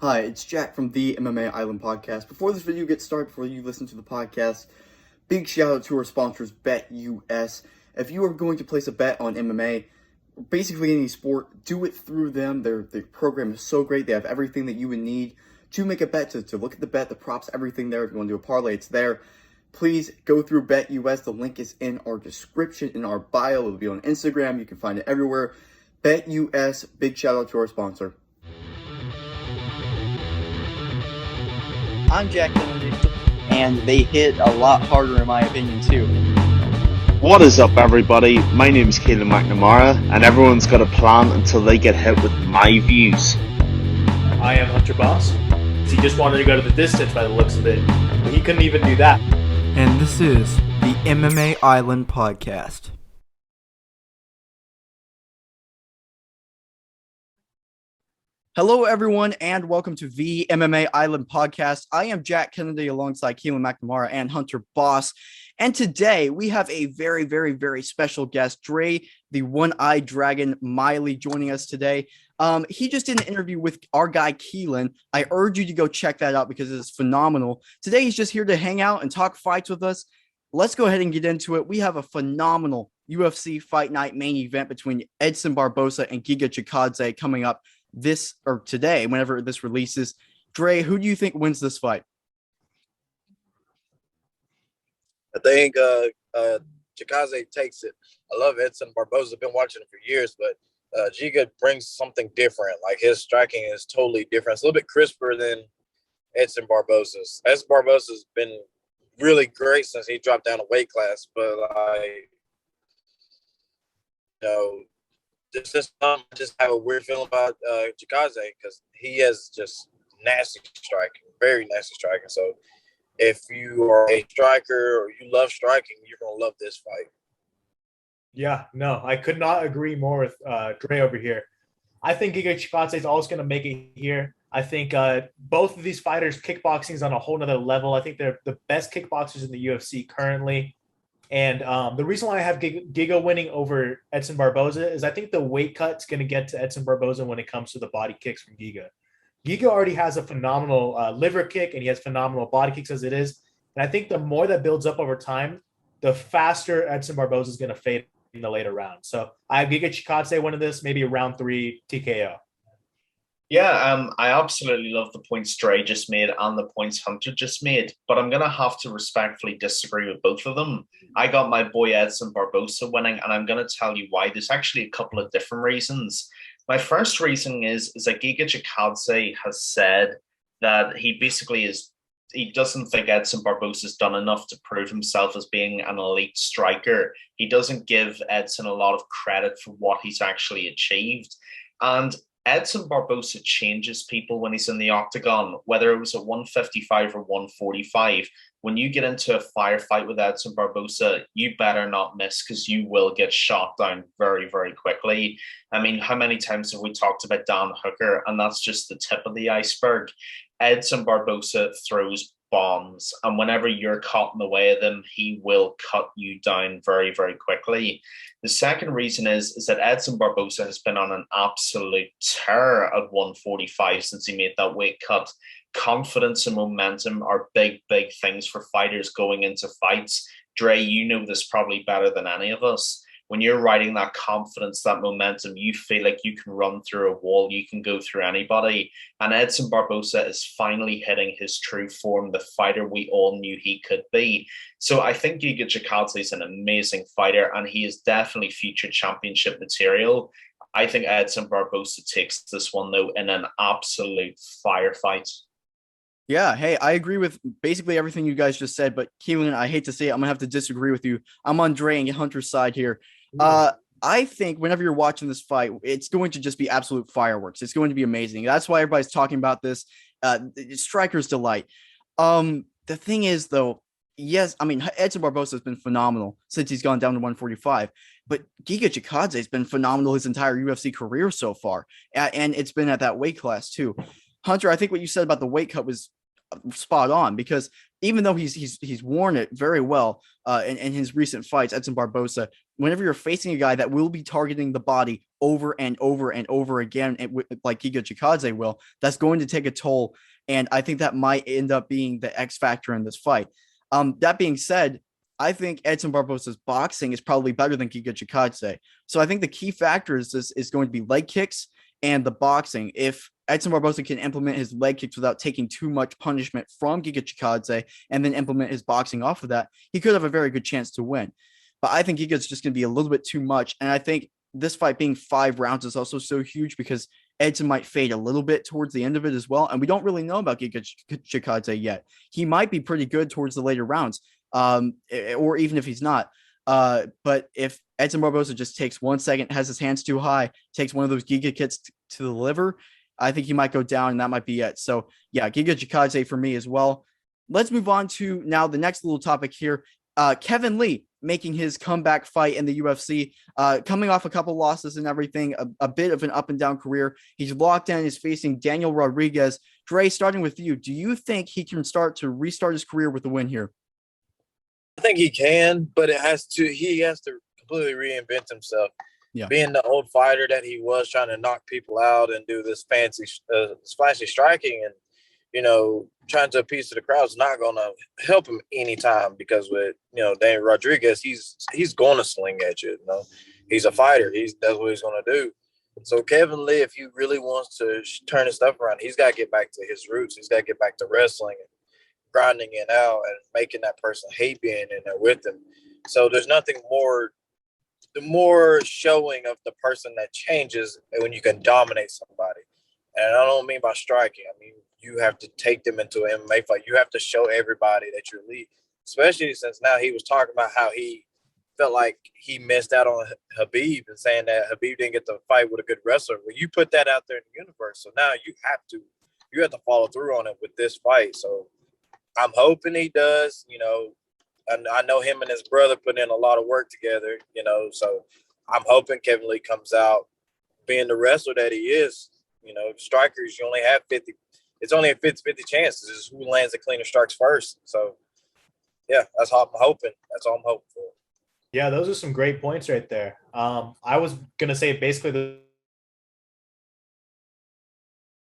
Hi, it's Jack from the MMA Island podcast. Before this video gets started, before you listen to the podcast, big shout out to our sponsors, BetUS. If you are going to place a bet on MMA, basically any sport, do it through them. Their program is so great. They have everything that you would need to make a bet, to look at the bet, the props, everything there. If you want to do a parlay, it's there. Please go through BetUS. The link is in our description, in our bio. It'll be on Instagram. You can find it everywhere. BetUS, big shout out to our sponsor. I'm Jack Kennedy, and they hit a lot harder in my opinion too. What is up, everybody? My name is Keelan McNamara, and everyone's got a plan until they get hit with my views. I am Hunter Boss. He just wanted to go to the distance by the looks of it, but he couldn't even do that. And this is the MMA Island podcast. Hello, everyone, and welcome to the MMA Island podcast. I am Jack Kennedy alongside Keelan McNamara and Hunter Boss. And today we have a very, very, very special guest, Dre, the one-eyed dragon, Miley, joining us today. He just did an interview with our guy, Keelan. I urge you to go check that out because it is phenomenal. Today he's just here to hang out and talk fights with us. Let's go ahead and get into it. We have a phenomenal UFC Fight Night main event between Edson Barboza and Giga Chikadze coming up today, whenever this releases. Dre, who do you think wins this fight? I think Chikadze takes it. I love Edson Barboza. I've been watching him for years, but Giga brings something different. Like, his striking is totally different. It's a little bit crisper than Edson Barboza's. Edson Barboza's been really great since he dropped down a weight class, but I just have a weird feeling about Chikadze because he has just nasty striking, very nasty striking. So if you are a striker or you love striking, you're going to love this fight. Yeah, no, I could not agree more with Dre over here. I think Giga Chikadze is always going to make it here. I think both of these fighters, kickboxing is on a whole nother level. I think they're the best kickboxers in the UFC currently. And the reason why I have Giga winning over Edson Barboza is I think the weight cut's going to get to Edson Barboza when it comes to the body kicks from Giga. Giga already has a phenomenal liver kick, and he has phenomenal body kicks as it is. And I think the more that builds up over time, the faster Edson Barboza is going to fade in the later rounds. So I have Giga Chikadze winning this, maybe round 3 TKO. Yeah, I absolutely love the points Dre just made and the points Hunter just made, but I'm going to have to respectfully disagree with both of them. I got my boy Edson Barboza winning, and I'm going to tell you why. There's actually a couple of different reasons. My first reason is that Giga Chikadze has said that he doesn't think Edson Barboza has done enough to prove himself as being an elite striker. He doesn't give Edson a lot of credit for what he's actually achieved. And Edson Barboza changes people when he's in the octagon, whether it was at 155 or 145. When you get into a firefight with Edson Barboza, you better not miss because you will get shot down very, very quickly. I mean, how many times have we talked about Dan Hooker? And that's just the tip of the iceberg. Edson Barboza throws bombs, and whenever you're caught in the way of them, he will cut you down very, very quickly. The second reason is that Edson Barboza has been on an absolute tear at 145 since he made that weight cut. Confidence and momentum are big, big things for fighters going into fights. Dre, you know this probably better than any of us. When you're riding that confidence, that momentum, you feel like you can run through a wall, you can go through anybody. And Edson Barboza is finally hitting his true form, the fighter we all knew he could be. So I think Giga Chikadze is an amazing fighter, and he is definitely future championship material. I think Edson Barboza takes this one, though, in an absolute firefight. Yeah, hey, I agree with basically everything you guys just said, but Keelan, I hate to say it, I'm going to have to disagree with you. I'm on Dre and Hunter's side here. I think whenever you're watching this fight, it's going to just be absolute fireworks. It's going to be amazing. That's why everybody's talking about this. Striker's delight. The thing is, though, yes, I mean, Edson Barboza has been phenomenal since he's gone down to 145, but Giga Chikadze has been phenomenal his entire UFC career so far, and it's been at that weight class too. Hunter, I think what you said about the weight cut was spot on, because even though he's worn it very well in his recent fights, Edson Barboza, whenever you're facing a guy that will be targeting the body over and over and over again, like Giga Chikadze will, that's going to take a toll. And I think that might end up being the X factor in this fight. That being said, I think Edson Barbosa's boxing is probably better than Giga Chikadze. So I think the key factors is going to be leg kicks and the boxing. If Edson Barbosa can implement his leg kicks without taking too much punishment from Giga Chikadze and then implement his boxing off of that, he could have a very good chance to win. But I think Giga's just going to be a little bit too much. And I think this fight being 5 rounds is also so huge because Edson might fade a little bit towards the end of it as well. And we don't really know about Giga Chikadze yet. He might be pretty good towards the later rounds, or even if he's not. But if Edson Barbosa just takes 1 second, has his hands too high, takes one of those Giga kicks to the liver, I think he might go down, and that might be it. So, yeah, Giga Chikadze for me as well. Let's move on to now the next little topic here. Kevin Lee making his comeback fight in the UFC, coming off a couple losses and everything, a bit of an up and down career. He's locked in. He's facing Daniel Rodriguez. Dre, starting with you, do you think he can restart his career with a win here? I think he can, but he has to completely reinvent himself. Yeah. Being the old fighter that he was, trying to knock people out and do this fancy, flashy striking, and trying to appease to the crowd is not going to help him anytime, because with Daniel Rodriguez, he's going to sling at you. He's a fighter. That's what he's going to do. So Kevin Lee, if he really wants to turn his stuff around, he's got to get back to his roots. He's got to get back to wrestling and grinding it out and making that person hate being in there with him. So there's nothing more. The more showing of the person that changes when you can dominate somebody. And I don't mean by striking. I mean, you have to take them into an MMA fight. You have to show everybody that you're elite, especially since now he was talking about how he felt like he missed out on Khabib and saying that Khabib didn't get to fight with a good wrestler. Well, you put that out there in the universe. So now you have to follow through on it with this fight. So I'm hoping he does, I know him and his brother put in a lot of work together, so I'm hoping Kevin Lee comes out being the wrestler that he is. Strikers, you only have 50. It's only a 50-50 chance. This is who lands the cleaner strikes first. So, yeah, that's how I'm hoping. That's all I'm hoping for. Yeah, those are some great points right there. I was going to say basically the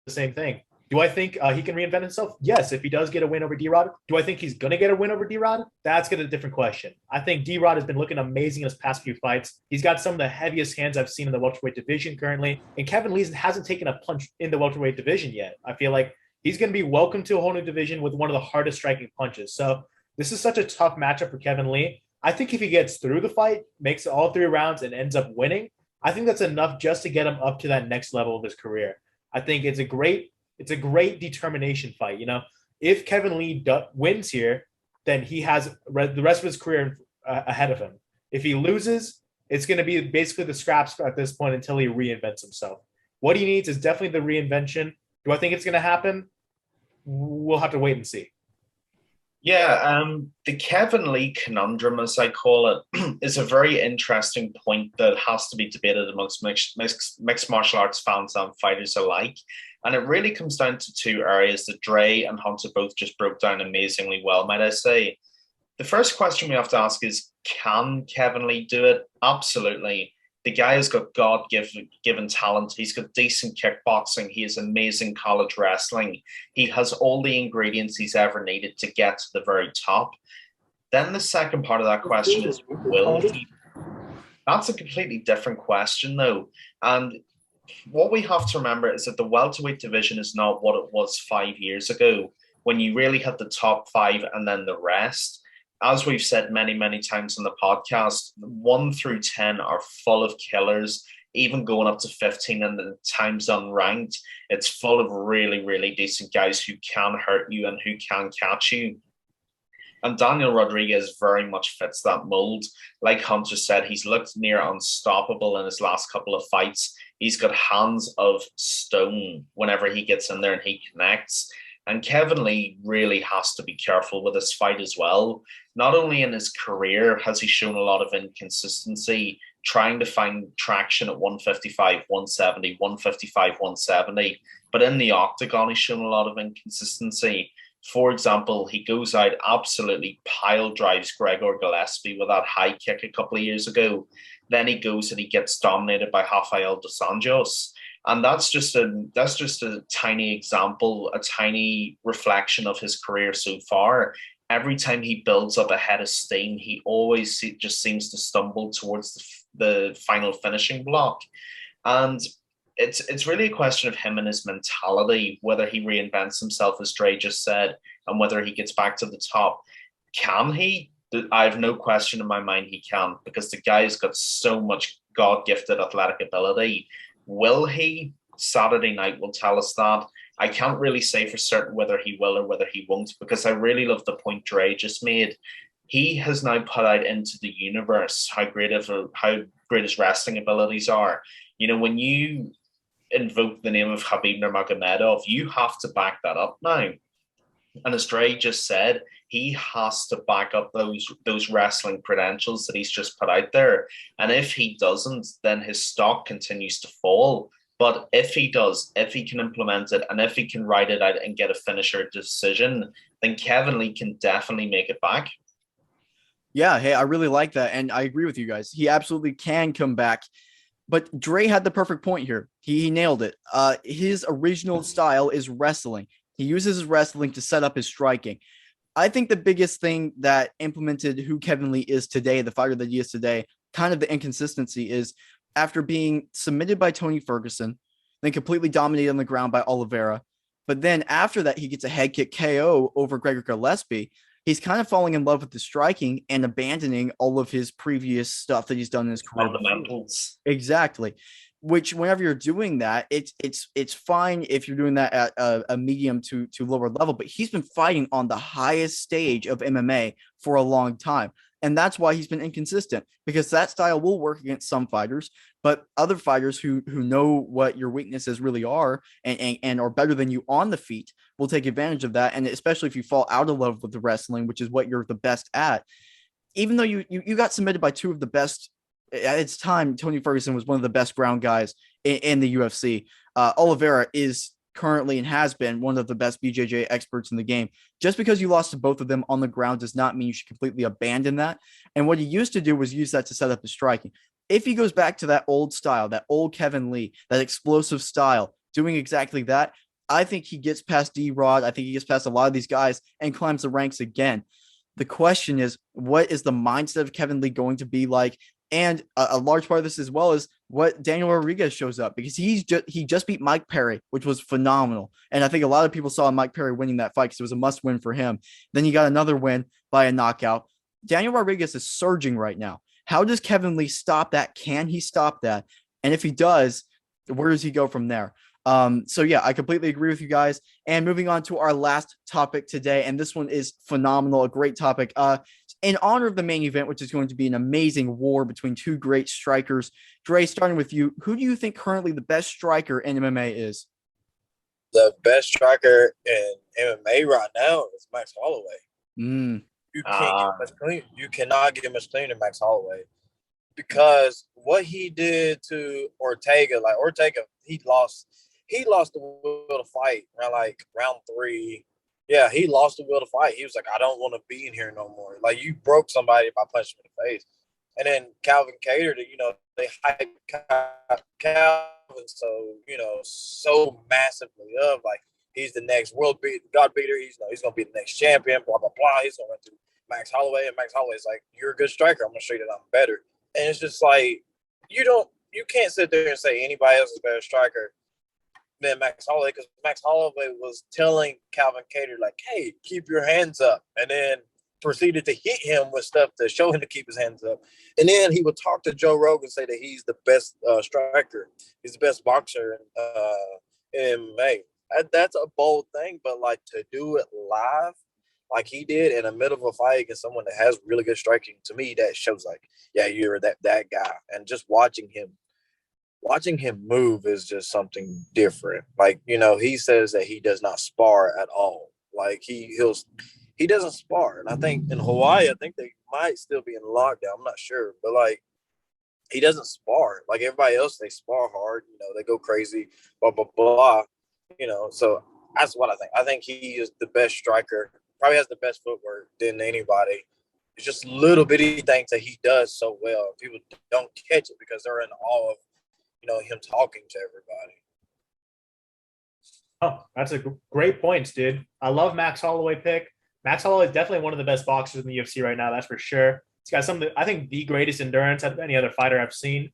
same thing. Do I think he can reinvent himself? Yes, if he does get a win over D-Rod. Do I think he's going to get a win over D-Rod? That's going to be a different question. I think D-Rod has been looking amazing in his past few fights. He's got some of the heaviest hands I've seen in the welterweight division currently. And Kevin Lee hasn't taken a punch in the welterweight division yet. I feel like he's going to be welcome to a whole new division with one of the hardest striking punches. So this is such a tough matchup for Kevin Lee. I think if he gets through the fight, makes it all 3 rounds, and ends up winning, I think that's enough just to get him up to that next level of his career. I think it's a great determination fight. If Kevin Lee wins here, then he has the rest of his career ahead of him. If he loses, it's going to be basically the scraps at this point until he reinvents himself. What he needs is definitely the reinvention. Do I think it's going to happen? We'll have to wait and see. Yeah, the Kevin Lee conundrum, as I call it, is a very interesting point that has to be debated amongst mixed martial arts fans and fighters alike. And it really comes down to 2 areas that Dre and Hunter both just broke down amazingly well, might I say. The first question we have to ask is, can Kevin Lee do it? Absolutely. The guy has got God-given talent. He's got decent kickboxing. He has amazing college wrestling. He has all the ingredients he's ever needed to get to the very top. Then the second part of that question is, will he? That's a completely different question, though. And what we have to remember is that the welterweight division is not what it was 5 years ago, when you really had the top 5 and then the rest. As we've said many, many times on the podcast, 1 through 10 are full of killers, even going up to 15 and the times unranked. It's full of really, really decent guys who can hurt you and who can catch you. And Daniel Rodriguez very much fits that mold. Like Hunter said, he's looked near unstoppable in his last couple of fights. He's got hands of stone whenever he gets in there and he connects. And Kevin Lee really has to be careful with this fight as well. Not only in his career has he shown a lot of inconsistency, trying to find traction at 155, 170, 155, 170, but in the octagon, he's shown a lot of inconsistency. For example, he goes out, absolutely pile drives Gregor Gillespie with that high kick a couple of years ago. Then he goes and he gets dominated by Rafael dos Anjos. And that's just a tiny example, a tiny reflection of his career so far. Every time he builds up a head of steam, he always just seems to stumble towards the final finishing block. And it's really a question of him and his mentality, whether he reinvents himself, as Dre just said, and whether he gets back to the top. Can he? I have no question in my mind he can, because the guy's got so much God-gifted athletic ability. Will he? Saturday night will tell us that. I can't really say for certain whether he will or whether he won't, because I really love the point Dre just made. He has now put out into the universe how great his wrestling abilities are. You know, when you invoke the name of Khabib Nurmagomedov, you have to back that up now. And as Dre just said, he has to back up those wrestling credentials that he's just put out there. And if he doesn't, then his stock continues to fall. But if he does, if he can implement it, and if he can ride it out and get a finisher decision, then Kevin Lee can definitely make it back. Yeah, hey, I really like that. And I agree with you guys. He absolutely can come back. But Dre had the perfect point here. He nailed it. His original style is wrestling. He uses his wrestling to set up his striking. I think the biggest thing that implemented who Kevin Lee is today, the fighter that he is today, kind of the inconsistency is after being submitted by Tony Ferguson, then completely dominated on the ground by Oliveira. But then after that, he gets a head kick KO over Gregor Gillespie. He's kind of falling in love with the striking and abandoning all of his previous stuff that he's done in his career. Fundamentals. Exactly. Which whenever you're doing that, it's fine if you're doing that at a medium to lower level, but he's been fighting on the highest stage of MMA for a long time. And that's why he's been inconsistent, because that style will work against some fighters, but other fighters who know what your weaknesses really are and are better than you on the feet will take advantage of that. And especially if you fall out of love with the wrestling, which is what you're the best at, even though you got submitted by two of the best at its time, Tony Ferguson was one of the best ground guys in the UFC. Oliveira is currently and has been one of the best BJJ experts in the game. Just because you lost to both of them on the ground does not mean you should completely abandon that. And what he used to do was use that to set up his striking. If he goes back to that old style, that old Kevin Lee, that explosive style, doing exactly that, I think he gets past D-Rod. I think he gets past a lot of these guys and climbs the ranks again. The question is, what is the mindset of Kevin Lee going to be like? And a large part of this as well is what Daniel Rodriguez shows up, because he just beat Mike Perry, which was phenomenal. And I think a lot of people saw Mike Perry winning that fight because it was a must win for him. Then he got another win by a knockout. Daniel Rodriguez is surging right now. How does Kevin Lee stop that? Can he stop that? And if he does, where does he go from there? So yeah, I completely agree with you guys. And moving on to our last topic today, and this one is phenomenal, a great topic. In honor of the main event, which is going to be an amazing war between two great strikers. Dre, starting with you, who do you think currently the best striker in MMA is? The best striker in MMA right now is Max Holloway. You can't get much clean. You cannot get much cleaner than Max Holloway, because what he did to Ortega, he lost the will to fight around round 3. Yeah, he lost the will to fight. He was like, I don't want to be in here no more. Like, you broke somebody by punching him in the face. And then Calvin Kattar, they hype Calvin so massively up. Like, he's the next God beater. He's going to be the next champion, blah, blah, blah. He's going to run through Max Holloway. And Max Holloway's like, you're a good striker. I'm going to show you that I'm better. And it's just like, you can't sit there and say anybody else is a better striker than Max Holloway, because Max Holloway was telling Calvin Kattar, like, hey, keep your hands up, and then proceeded to hit him with stuff to show him to keep his hands up. And then he would talk to Joe Rogan and say that he's the best striker. He's the best boxer in MMA. That's a bold thing, but like, to do it live like he did in the middle of a fight against someone that has really good striking, to me, that shows like, yeah, you're that guy. And just watching him move is just something different. Like, he says that he does not spar at all. Like, he doesn't spar. And I think in Hawaii, I think they might still be in lockdown. I'm not sure. But like, he doesn't spar. Like everybody else, they spar hard. They go crazy, blah, blah, blah. So that's what I think. I think he is the best striker, probably has the best footwork than anybody. it's just little bitty things that he does so well. People don't catch it because they're in awe of, him talking to everybody. Oh, that's a great points, dude. I love Max Holloway pick. Max Holloway is definitely one of the best boxers in the UFC right now. That's for sure. He's got I think, the greatest endurance out of any other fighter I've seen,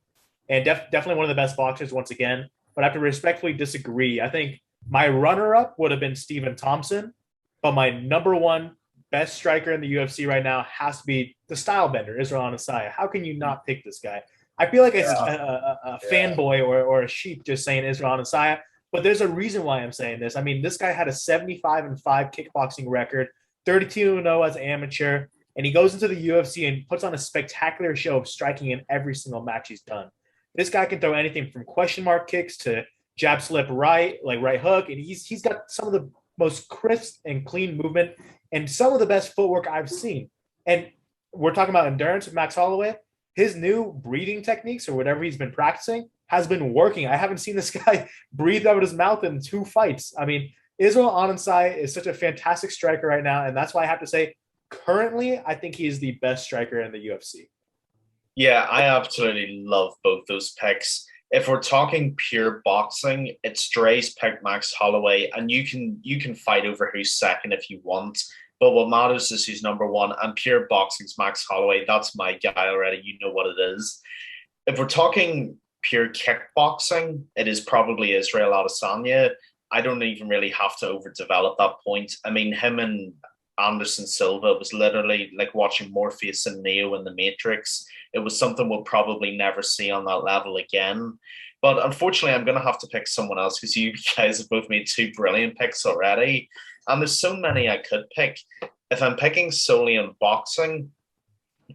and definitely one of the best boxers once again. But I have to respectfully disagree. I think my runner-up would have been Stephen Thompson, but my number one best striker in the UFC right now has to be the style bender, Israel Adesanya. How can you not pick this guy? I feel like it's a fanboy or a sheep just saying Israel Adesanya, but there's a reason why I'm saying this. I mean, this guy had a 75-5 kickboxing record, 32-0 as an amateur, and he goes into the UFC and puts on a spectacular show of striking in every single match he's done. This guy can throw anything from question mark kicks to jab slip right, like right hook, and he's got some of the most crisp and clean movement and some of the best footwork I've seen. And we're talking about endurance with Max Holloway. His new breathing techniques or whatever he's been practicing has been working. I haven't seen this guy breathe out of his mouth in 2 fights. I mean, Israel Adesanya is such a fantastic striker right now, and that's why I have to say, currently, I think he is the best striker in the UFC. Yeah, I absolutely love both those picks. If we're talking pure boxing, it's Dre's pick Max Holloway, and you can fight over who's second if you want. But what matters is who's number one, and pure boxing's Max Holloway. That's my guy already. You know what it is. If we're talking pure kickboxing, it is probably Israel Adesanya. I don't even really have to overdevelop that point. I mean, him and Anderson Silva was literally like watching Morpheus and Neo in the Matrix. It was something we'll probably never see on that level again. But unfortunately, I'm going to have to pick someone else because you guys have both made 2 brilliant picks already. And there's so many I could pick. If I'm picking solely on boxing,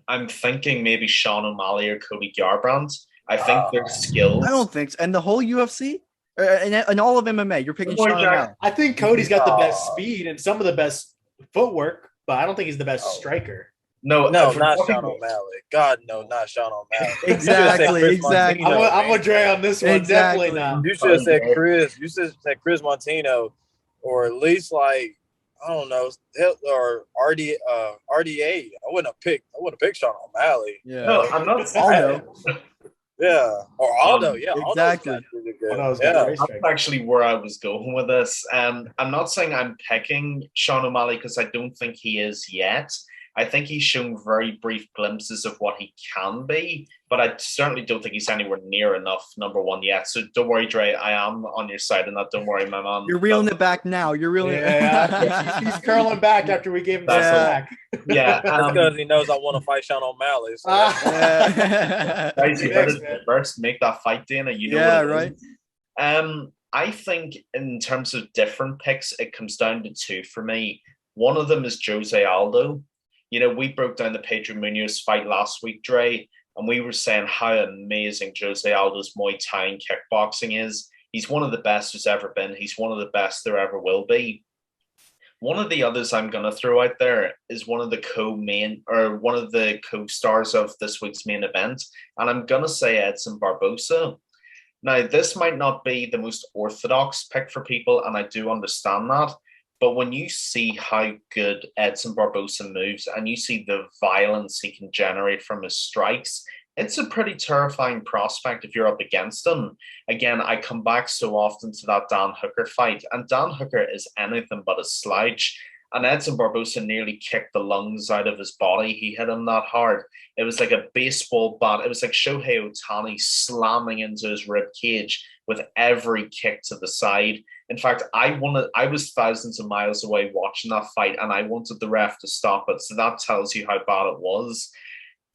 I'm thinking maybe Sean O'Malley or Cody Garbrandt. I think their skills. I don't think so. And the whole UFC and all of MMA, you're picking Sean O'Malley. I think Cody's got the best speed and some of the best footwork, but I don't think he's the best striker. No, not Sean O'Malley. God, no, not Sean O'Malley. Exactly. I'm with Dre on this one. Exactly. Definitely not. You should have said Chris. You should have said Chris Montino, or at least like, I don't know, or RDA. I wouldn't have picked Sean O'Malley. Yeah. No, I'm not. Aldo. Yeah, or Aldo. Yeah, exactly. Really good. That's actually where I was going with this. I'm not saying I'm picking Sean O'Malley because I don't think he is yet. I think he's shown very brief glimpses of what he can be, but I certainly don't think he's anywhere near enough number one yet. So don't worry, Dre. I am on your side, and that. Don't worry, my man. You're reeling it back now. You're reeling it. Yeah, he's curling back after we gave him that back. Yeah, that's because he knows I want to fight Sean O'Malley. So guys, you heard it first. Make that fight, Dana. You know. Yeah, right. I think in terms of different picks, it comes down to 2 for me. One of them is Jose Aldo. You know, we broke down the Pedro Munoz fight last week, Dre, and we were saying how amazing Jose Aldo's Muay Thai and kickboxing is. He's one of the best there's ever been. He's one of the best there ever will be. One of the others I'm going to throw out there is one of the co-stars of this week's main event, and I'm going to say Edson Barboza. Now, this might not be the most orthodox pick for people, and I do understand that. But when you see how good Edson Barboza moves and you see the violence he can generate from his strikes, it's a pretty terrifying prospect if you're up against him. Again, I come back so often to that Dan Hooker fight, and Dan Hooker is anything but a slouch. And Edson Barboza nearly kicked the lungs out of his body. He hit him that hard. It was like a baseball bat. It was like Shohei Ohtani slamming into his rib cage with every kick to the side. In fact, I was thousands of miles away watching that fight, and I wanted the ref to stop it. So that tells you how bad it was.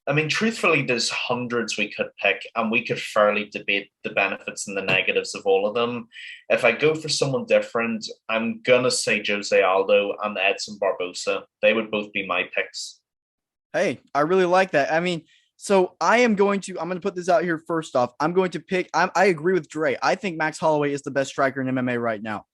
I mean, truthfully, there's hundreds we could pick, and we could fairly debate the benefits and the negatives of all of them. If I go for someone different, I'm going to say Jose Aldo and Edson Barboza. They would both be my picks. Hey, I really like that. I mean, so I'm going to put this out here first off. I'm going to pick, I agree with Dre. I think Max Holloway is the best striker in MMA right now.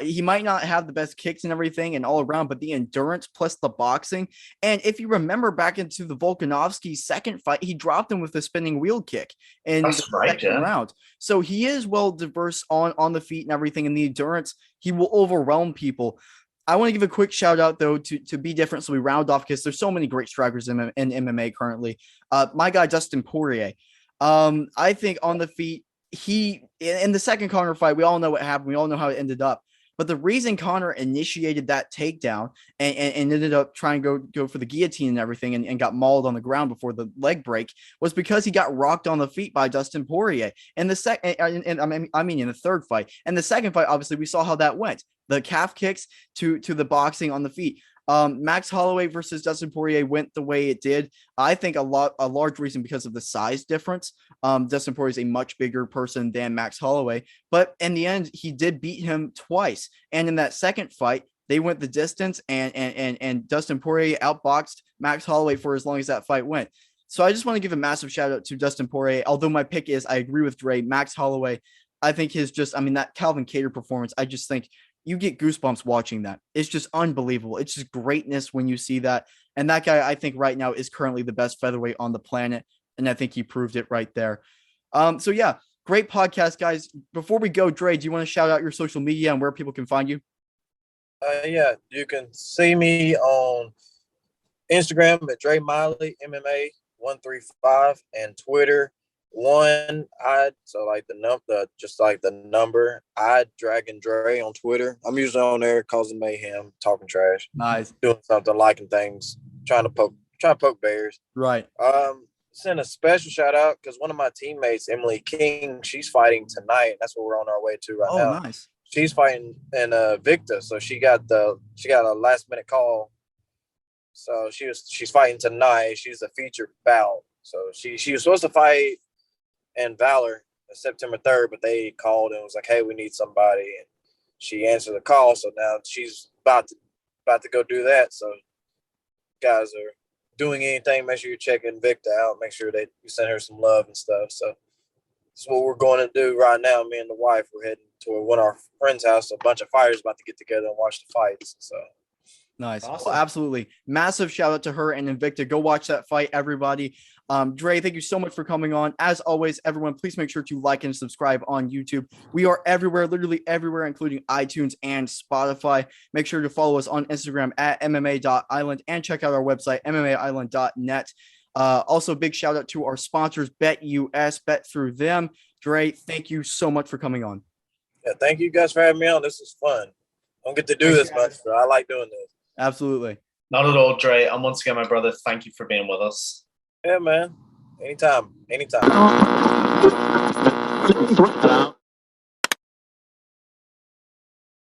He might not have the best kicks and everything and all around, but the endurance plus the boxing. And if you remember back into the Volkanovski second fight, he dropped him with a spinning wheel kick in the second round. So he is well diverse on the feet and everything. And the endurance, he will overwhelm people. I want to give a quick shout out though to Be Different, so we round off because there's so many great strikers in MMA currently. My guy Dustin Poirier. I think on the feet, he in the second Conor fight, we all know what happened. We all know how it ended up. But the reason Conor initiated that takedown and ended up trying to go for the guillotine and everything and got mauled on the ground before the leg break was because he got rocked on the feet by Dustin Poirier. And the second, I mean, in the third fight. And the second fight, obviously, we saw how that went. The calf kicks to the boxing on the feet. Max Holloway versus Dustin Poirier went the way it did. I think a large reason because of the size difference. Dustin Poirier is a much bigger person than Max Holloway, but in the end, he did beat him twice. And in that second fight, they went the distance, and Dustin Poirier outboxed Max Holloway for as long as that fight went. So I just want to give a massive shout out to Dustin Poirier. Although my pick is, I agree with Dre, Max Holloway. I think that Calvin Kattar performance, I just think you get goosebumps watching that. It's just unbelievable. It's just greatness when you see that. And that guy, I think right now is currently the best featherweight on the planet. And I think he proved it right there. So yeah, great podcast, guys. Before we go, Dre, do you want to shout out your social media and where people can find you? Yeah, you can see me on Instagram at Dre Miley MMA 135 and Twitter so like the number Dragon Dre on Twitter. I'm usually on there causing mayhem, talking trash, Nice, doing something, liking things, trying to poke bears. Right. Send a special shout out because one of my teammates, Emily King, she's fighting tonight. That's what we're on our way to right now. Oh, nice. She's fighting in Victa, so she got a last minute call. So she's fighting tonight. She's a featured bout. So she was supposed to fight in Valor September 3rd, but they called and was like, "Hey, we need somebody," and she answered the call. So now she's about to go do that. So guys are doing anything, make sure you're checking Victa out. Make sure that you send her some love and stuff. So that's what we're going to do right now. Me and the wife, we're heading to one of our friend's house. A bunch of fighters about to get together and watch the fights. So nice. Awesome. Well, absolutely. Massive shout out to her and Invicta. Go watch that fight, everybody. Dre, thank you so much for coming on. As always, everyone, please make sure to like and subscribe on YouTube. We are everywhere, literally everywhere, including iTunes and Spotify. Make sure to follow us on Instagram at mma.island and check out our website, mmaisland.net. Also, big shout out to our sponsors, BetUS, bet through them. Dre, thank you so much for coming on. yeah, thank you guys for having me on. This is fun. I don't get to do this much, but I like doing this. Absolutely. Not at all, Dre. And once again, my brother, thank you for being with us. Yeah, man. Anytime.